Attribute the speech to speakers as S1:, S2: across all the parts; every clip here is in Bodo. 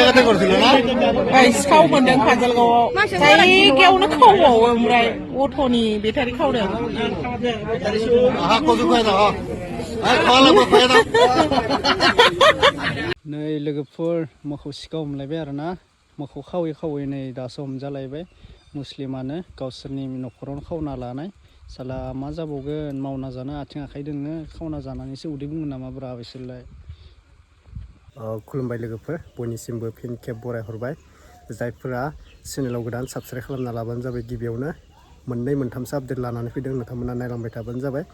S1: জায়গাতে করছিল না
S2: এই সিखाव मोनदों काजलगावआव जायगायावनो खावबावो ओमफ्राय अट'नि बेटारि खावदों
S1: आहा कजु खाय दा हा खालामो खाय दा
S3: नै लोगोफोर मोखौ सिखाव हमलायबाय आरोना मोखौ खावै खावै नै दासो हमजालायबाय मुस्लिमानो गावसोरनि न'खरावनो खावना लानाय साला मा जाबावगोन मावना जानो आथिं आखाइ दोङो खावना जानानैसो उदै बुङो नामा ब्रा बिसोरलाय खुलुमबाय लोगोफोर बयनिसिमबो फिन खेब बरायहरबाय जायफोरा चेनेलाव गोदान साबस्क्राइब खालामना लाबानो जाबाय गिबियावनो मोननै मोनथामसो आपडेट लानानै फैदों नोंथांमोना नायलांबाय थाबानो जाबाय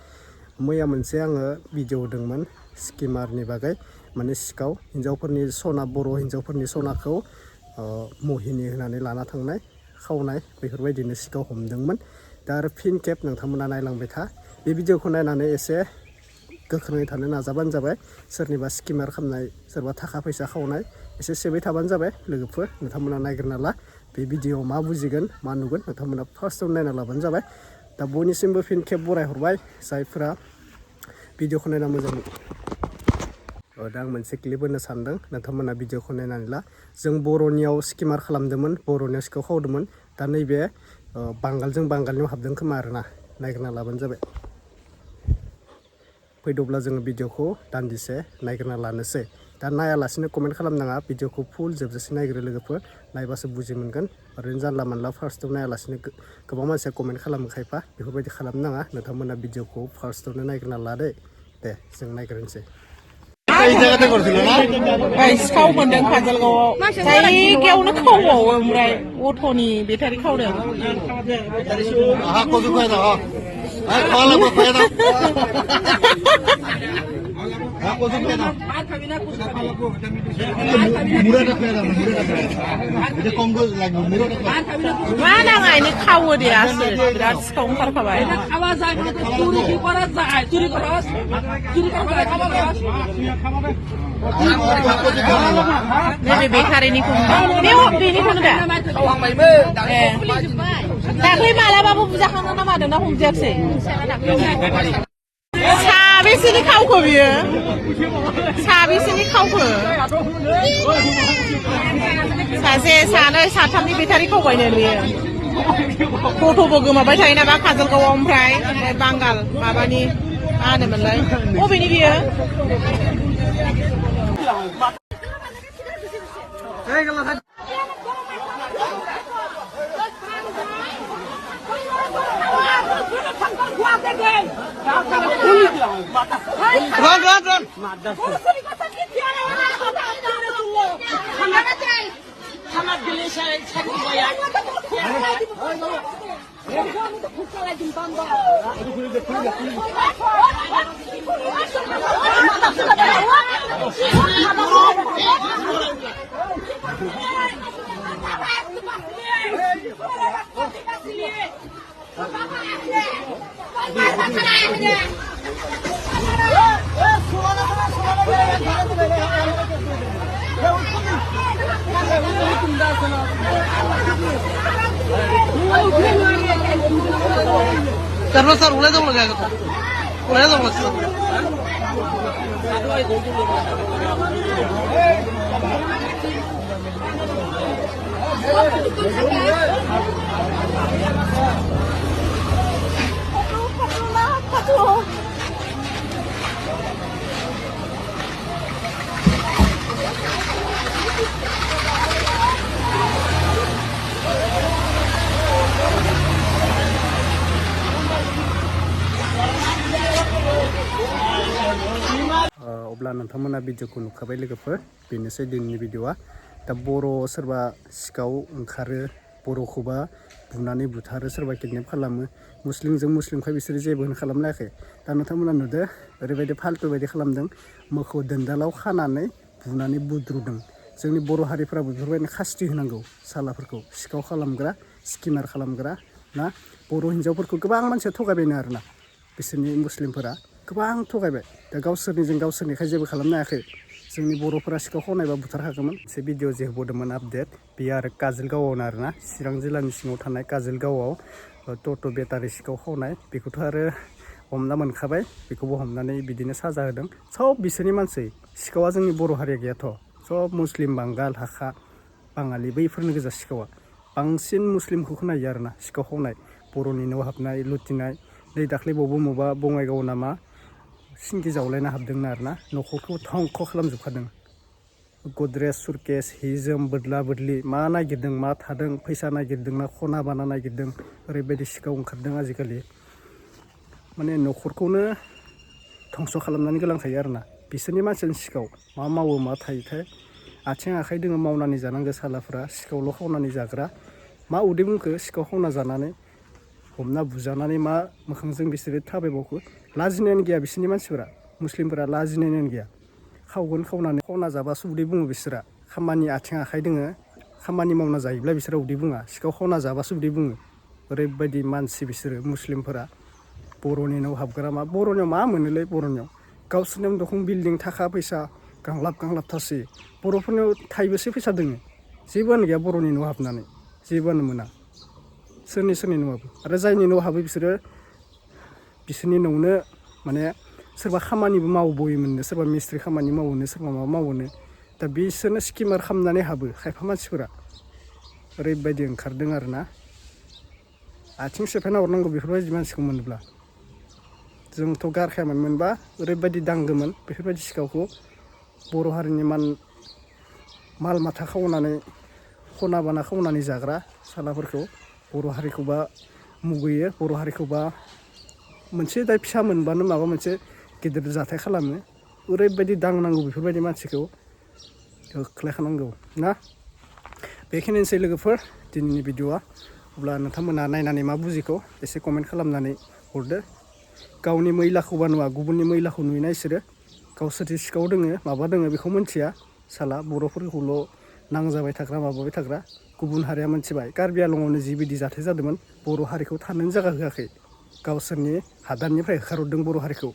S3: मैया मोनसे आङो भिडिअ होदोंमोन स्किमारनि बागै माने सिखाव हिन्जावफोरनि सना बर' हिन्जावफोरनि सनाखौ महिनी होनानै लाना थांनाय खावनाय बेफोरबायदिनो सिखाव हमदोंमोन दा आरो फिन खेब नोंथांमोना नायलांबाय था बे भिडिअखौ नायनानै एसे गोख्रोङै थानो नाजाबानो जाबाय सोरनिबा स्किमार खालामनाय सोरबा थाखा फैसा खावनाय एसे सेबाय थाबानो जाबाय लोगोफोर नोंथांमोना नायग्रोना ला बे भिडिअआव मा बुजिगोन मा नुगोन नोंथांमोना फार्स्टआव नायना लाबानो जाबाय दा बयनिसिमबो फिन खेब बरायहरबाय जायफोरा भिडिअखौ नायना मोजां दा आं मोनसे क्लिप होनो सानदों नोंथांमोना भिडिअखौ नायनानै ला जों बर'नियाव स्किमार खालामदोंमोन बर'नियाव सिखाव खावदोंमोन दा नैबे बांगालजों बांगालनियाव हाबदों खोमा आरोना नायग्रोना लाबानो जाबाय फैदोंब्ला जोङो भिडिअखौ दान्दिसे नायग्रोना लानोसै दा नायालासिनो कमेन्ट खालामनाङा भिडिअखौ फुल जोबजासे नायग्रो लोगोफोर नायबासो बुजि मोनगोन ओरैनो जानला मानला फार्स्टआव नायालासिनो गोबां मानसिया कमेन्ट खालामो खायफा बेफोरबायदि खालामनाङा नोंथांमोना भिडिअखौ फार्स्टआवनो नायग्रोना ला दे जों नायग्रोनोसै
S1: এই জায়গাতে করছিল না
S2: এই सिखाव मोनदों काजलगावआव जायगायावनो खावबावो ओमफ्राय अट'नि बेटारि खावदों
S1: आहा कजु खाय दा हा खालामो खाय दा हा कजु खाय दा मुरादा खाय दा मुरादा खाय এটা কম গো লাগবে মুরাদা খায়
S2: मा नाङायनो खावो दे आसो बिराद सिखाव ओंखारखाबाय
S4: খাওয়া যায় মানে চুরি কি করা যায় চুরি করা যায় খাওয়া যায়
S2: नैबे बेटारिनिखौ बेनिखौनो दा दाख्लै मालाबाबो बुजाखांदों ना मादों ना हमजायाखिसै साबेसेनि खावखो बियो साबेसेनि खावखो सासे सानै साथामनि बेटारि खावबायनो बियो गथ'बो गोमाबाय थायो नामा काजलगावआव ओमफ्राय बांगाल माबानि मा होनोमोनलाय बबेनि बियो
S1: run
S4: খানা দিলে ছাড়ি বয়া
S1: Karena sar ulai dong lagi aku. Ulai dong mas.
S3: अब्ला नोंथांमोना भिडिअखौ नुखाबाय लोगोफोर बेनोसै दिनैनि भिडिअआ दा बर' सोरबा सिखाव ओंखारो बर'खौबा बुनानै बुथारो सोरबा किडनेप खालामो मुस्लिमजों मुस्लिमखाय बिसोरो जेबो खालामनो हायाखै दा नोंथांमोना नुदो ओरैबायदि फाल्तु बायदि खालामदों मोखौ दोनदालाव खानानै बुनानै बुद्रुदों जोंनि बर' हारिफ्राबो बेफोरबायदिनो खास्ति होनांगौ सालाफोरखौ सिखाव खालामग्रा स्किमार खालामग्रा ना बर' हिन्जावफोरखौ गोबां मानसिया थगायबायनो आरोना बिसोरनि मुस्लिमफोरा गोबां थगायबाय दा गावसोरनिखाय जेबो खालामनो हायाखै जोंनि बर'फोरा सिखाव खावनायबा बुथारखागौमोन मोनसे भिडिअ जे होबावदोंमोन आपडेट बेयो आरो काजलगावआवनो आरोना चिरां जिल्लानि सिङाव थानाय काजलगावआव टट' बेटारि सिखाव खावनाय बेखौथ' आरो हमना मोनखाबाय बेखौबो हमनानै बिदिनो साजा होदों सब बिसोरनि मानसि सिखावा जोंनि बर' हारिया गैयाथ' सब मुस्लिम बांगाल हाखा बाङालि बैफोरनो गोजा सिखावा बांसिन मुस्लिमखौ खोनायो आरोना सिखाव खावनाय बर'नि न' हाबनाय लुथिनाय नै दाख्लै बावबो मबा बङाइगाव नामा सिंगि जावलायना हाबदोंनो आरोना न'खरखौ धंख' खालामजोबखादों गद्रेज सुरकेस हि जोम बोदला बोदलि मा नागिरदों मा थादों फैसा नागिरदों ना खना बाना नागिरदों ओरैबायदि सिखाव ओंखारदों आजिखालि माने न'खरखौनो धंस' खालामनानै गालांखायो आरोना बिसोरनि मानसियानो सिखाव मा मावो मा थायोथाय आथिं आखाइ दोङो मावनानै जानांगौ सालाफ्रा सिखावल' खावनानै जाग्रा मा उदै बुंखो सिखाव खावना जानानै हमना बुजानानै मा मोखांजों बिसोरो थाबायबावखो लाजिनायानो गैया बिसोरनि मानसिफोरा मुस्लिमफोरा लाजिनायानो गैया खावगोन खावनानै खावना जाबासो उदै बुङो बिसोरा खामानि आथिं आखाइ दोङो खामानि मावना जायोब्ला बिसोरा उदै बुङा सिखाव खावना जाबासो उदै बुङो ओरैबायदि मानसि बिसोरो मुस्लिमफोरा बर'नि न' हाबग्रा मा बर'नियाव मा मोनोलै बर'नियाव गावसोरनियाव दखं बिल्डिं थाखा फैसा गांलाब गांलाब थासै बर'फोरनियाव थाइबेसे फैसा दोङो जेबोआनो गैया बर'नि न' हाबनानै जेबोआनो मोना सोरनि न'आबो आरो जायनि न' हाबो बिसोरनि न'आवनो माने सोरबा खामानिबो मावबोयोमोननो सोरबा मिस्ट्रि खामानि मावोनो सोरबा माबा मावोनो दा बिसोरनो स्किमार खालामनानै हाबो खायफा मानसिफोरा ओरैबायदि ओंखारदों आरोना आथिं सेफायना हरनांगौ बेफोरबायदि मानसिखौ मोनोब्ला जोंथ' गारखायामोन मोनबा ओरैबायदि दांगोमोन बेफोरबायदि सिखावखौ बर' हारिनि माल माथा खावनानै खना बाना खावनानै जाग्रा सालाफोरखौ बर' हारिखौबा मुगैयो बर' हारिखौबा मोनसे दाय फिसा मोनबानो माबा मोनसे गिदिर जाथाय खालामो ओरैबायदि दांनांगौ बेफोरबायदि मानसिखौ होख्लायखानांगौ ना बेखिनिसै लोगोफोर दिनैनि भिडिअ'आ अब्ला नोंथांमोना नायनानै मा बुजिखौ एसे कमेन्ट खालामनानै हरदो गावनि मैलाखौबा नुवा गुबुननि मैलाखौ नुयोना इसोरो गावसोरदि सिखाव दोङो माबा दोङो बेखौ मिन्थिया साला बर'फोरखौल' नांजाबाय थाग्रा माबाबाय थाग्रा गुबुन हारिया मिन्थिबाय कार्बि आलंआवनो जिबायदि जाथाय जादोंमोन बर' हारिखौ थानोनो जायगा होआखै गावसोरनि हादाननिफ्राय होखारहरदों बर' हारिखौ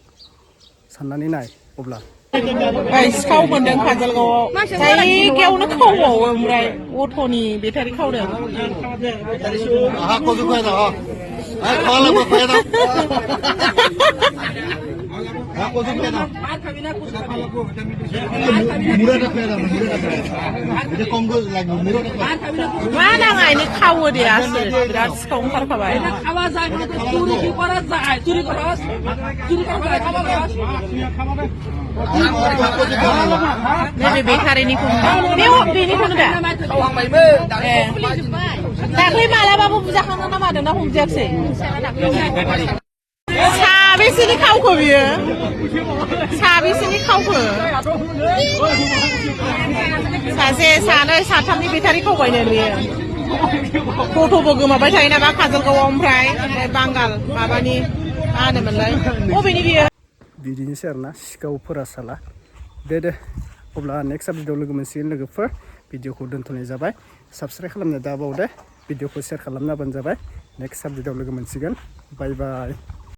S3: साननानै नाय अब्ला
S2: सिखाव मोनदों काजलगावआव जायगायावनो खावबावो ओमफ्राय अट'नि बेटारि खावदों
S1: আহা কচু খুৱাই যাওঁ খোৱা লাগিব খুৱাই যাওঁ কচু খুৱাই যাওঁ মূৰা এটা খুৱাই যাওঁ মূৰা এটা খুৱাই এতিয়া কমকৈ লাগিব মূৰা এটা খুৱাই
S2: मा नाङायनो खावो दे आसो बिराद सिखाव ओंखारखाबाय
S4: খাওয়া যায় মানে চুরি কি করা যায় চুরি করস
S2: नैबे बेटारिनिखौ बेनिखौनो दा दाख्लै मालाबाबो बुजाखांनो ना मादोंना हमजायाखसै साबेसेनि खावखो बियो साबेसेनि खावखो सासे सानै साथामनि बेटारि खावबायनो बियो टट'बो गोमाबाय थायो नामा काजलगावआव ओमफ्राय बांगाल माबानि मा होनोमोनलाय बबेनि बियो
S3: बिदिनोसै आरोना सिखावफोरा साला दे अब्ला नेक्स्ट भिडिअ लोगो मोनसिगोन लोगोफोर भिडिअखौ दोनथ'नाय जाबाय साबस्क्राइब खालामनो दाबाव दे भिडिअखौ शेयार खालामना होबानो जाबाय नेक्स्ट भिडिअ लोगो मोनसिगोन बाय बाय